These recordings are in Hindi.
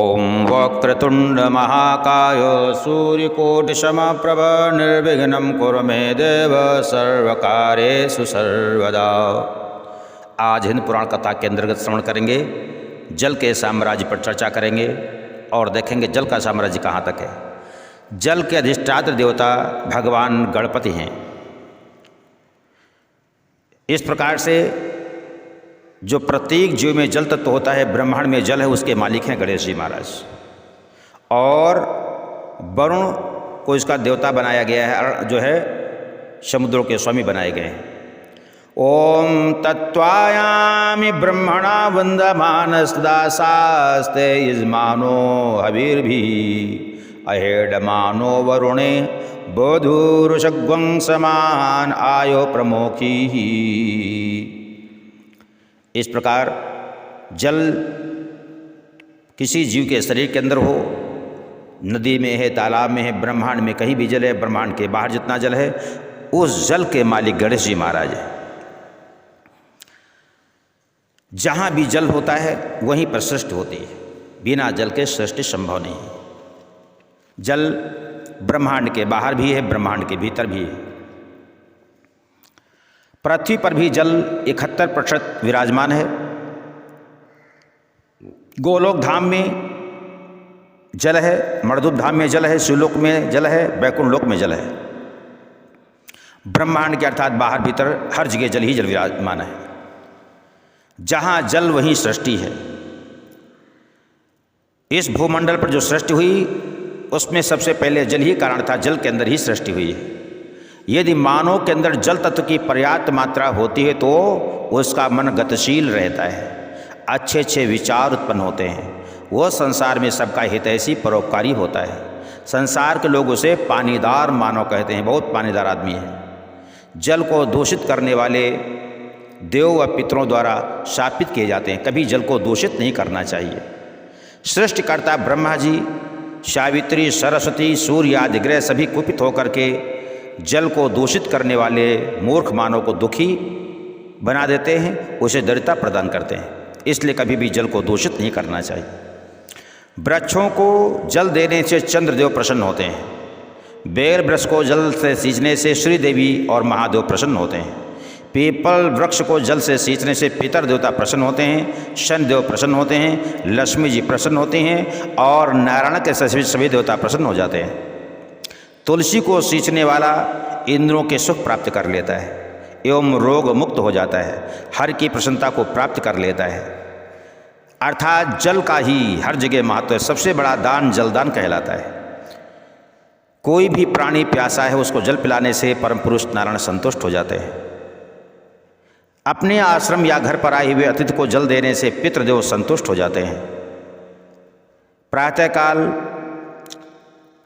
ओम वक्रतुंड महाकाय सूर्यकोटिसमप्रभ निर्विघ्नं कुरु मे देव सर्वकार्येषु सर्वदा। आज हिंद पुराण कथा के अंतर्गत श्रवण करेंगे, जल के साम्राज्य पर चर्चा करेंगे और देखेंगे जल का साम्राज्य कहाँ तक है। जल के अधिष्ठात्र देवता भगवान गणपति हैं। इस प्रकार से जो प्रत्येक जीव में जल तत्व होता है, ब्रह्मांड में जल है, उसके मालिक हैं गणेश जी महाराज। और वरुण को इसका देवता बनाया गया है, जो है समुद्रों के स्वामी बनाए गए हैं। ओम तत्वायामि ब्रह्मणा वंदमानस्दासास्ते यजमानो हविर्भि अहेडमानो वरुणे बोधुरुषग्वं समान आयो प्रमोखी। इस प्रकार जल किसी जीव के शरीर के अंदर हो, नदी में है, तालाब में है, ब्रह्मांड में कहीं भी जल है, ब्रह्मांड के बाहर जितना जल है, उस जल के मालिक गणेश जी महाराज है। जहाँ भी जल होता है वहीं पर सृष्टि होती है, बिना जल के सृष्टि संभव नहीं है। जल ब्रह्मांड के बाहर भी है, ब्रह्मांड के भीतर भी है। पृथ्वी पर भी जल 71% विराजमान है। गोलोक धाम में जल है, मर्दुप धाम में जल है, शिवलोक में जल है, वैकुंठ लोक में जल है। ब्रह्मांड के अर्थात बाहर भीतर हर जगह जल ही जल विराजमान है। जहाँ जल वहीं सृष्टि है। इस भूमंडल पर जो सृष्टि हुई उसमें सबसे पहले जल ही कारण था, जल के अंदर ही सृष्टि हुई है। यदि मानव के अंदर जल तत्व की पर्याप्त मात्रा होती है तो उसका मन गतिशील रहता है, अच्छे अच्छे विचार उत्पन्न होते हैं, वह संसार में सबका हितैषी परोपकारी होता है। संसार के लोग उसे पानीदार मानव कहते हैं, बहुत पानीदार आदमी है। जल को दूषित करने वाले देव व पितरों द्वारा शापित किए जाते हैं। कभी जल को दूषित नहीं करना चाहिए। सृष्टिकर्ता ब्रह्मा जी, सावित्री, सरस्वती, सूर्य आदि ग्रह सभी कुपित होकर के जल को दूषित करने वाले मूर्ख मानव को दुखी बना देते हैं, उसे दरिद्रता प्रदान करते हैं। इसलिए कभी भी जल को दूषित नहीं करना चाहिए। वृक्षों को जल देने से चंद्रदेव प्रसन्न होते हैं। बेर वृक्ष को जल से सींचने से श्रीदेवी और महादेव प्रसन्न होते हैं। पीपल वृक्ष को जल से सींचने से पितर देवता प्रसन्न होते हैं, शनिदेव प्रसन्न होते हैं, लक्ष्मी जी प्रसन्न होती हैं और नारायण के सभी देवता प्रसन्न हो जाते हैं। तुलसी को सींचने वाला इंद्रियों के सुख प्राप्त कर लेता है एवं रोग मुक्त हो जाता है, हर की प्रसन्नता को प्राप्त कर लेता है। अर्थात जल का ही हर जगह महत्व है। सबसे बड़ा दान जलदान कहलाता है। कोई भी प्राणी प्यासा है, उसको जल पिलाने से परम पुरुष नारायण संतुष्ट हो जाते हैं। अपने आश्रम या घर पर आए हुए अतिथि को जल देने से पितृदेव संतुष्ट हो जाते हैं। प्रातःकाल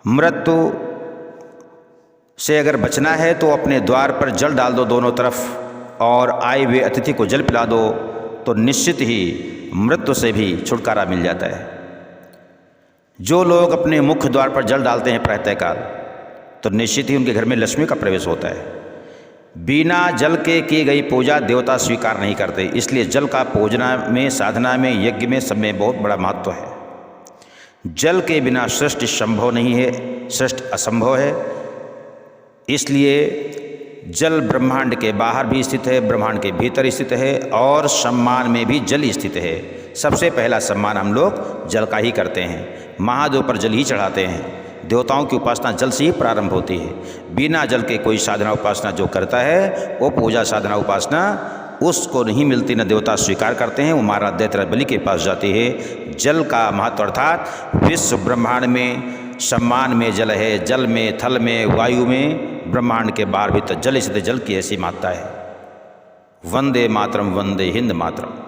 मृत्यु से अगर बचना है तो अपने द्वार पर जल डाल दो दोनों तरफ और आए हुए अतिथि को जल पिला दो, तो निश्चित ही मृत्यु से भी छुटकारा मिल जाता है। जो लोग अपने मुख्य द्वार पर जल डालते हैं प्रातःकाल, तो निश्चित ही उनके घर में लक्ष्मी का प्रवेश होता है। बिना जल के की गई पूजा देवता स्वीकार नहीं करते, इसलिए जल का पूजना में, साधना में, यज्ञ में, सब में बहुत बड़ा महत्व है। जल के बिना सृष्टि संभव नहीं है, सृष्टि असंभव है। इसलिए जल ब्रह्मांड के बाहर भी स्थित है, ब्रह्मांड के भीतर स्थित है और सम्मान में भी जल स्थित है। सबसे पहला सम्मान हम लोग जल का ही करते हैं। महादेव पर जल ही चढ़ाते हैं। देवताओं की उपासना जल से ही प्रारंभ होती है। बिना जल के कोई साधना उपासना जो करता है वो पूजा साधना उपासना उसको नहीं मिलती, न देवता स्वीकार करते हैं। वो महाराज दैत्यराज बलि के पास जाती है। जल का महत्व अर्थात विश्व ब्रह्मांड में सम्मान में जल है, जल में, थल में, वायु में, ब्रह्मांड के बाहर भी तो जल स्थित, जल की ऐसी मात्रा है। वंदे मातरम, वंदे हिंद मातरम।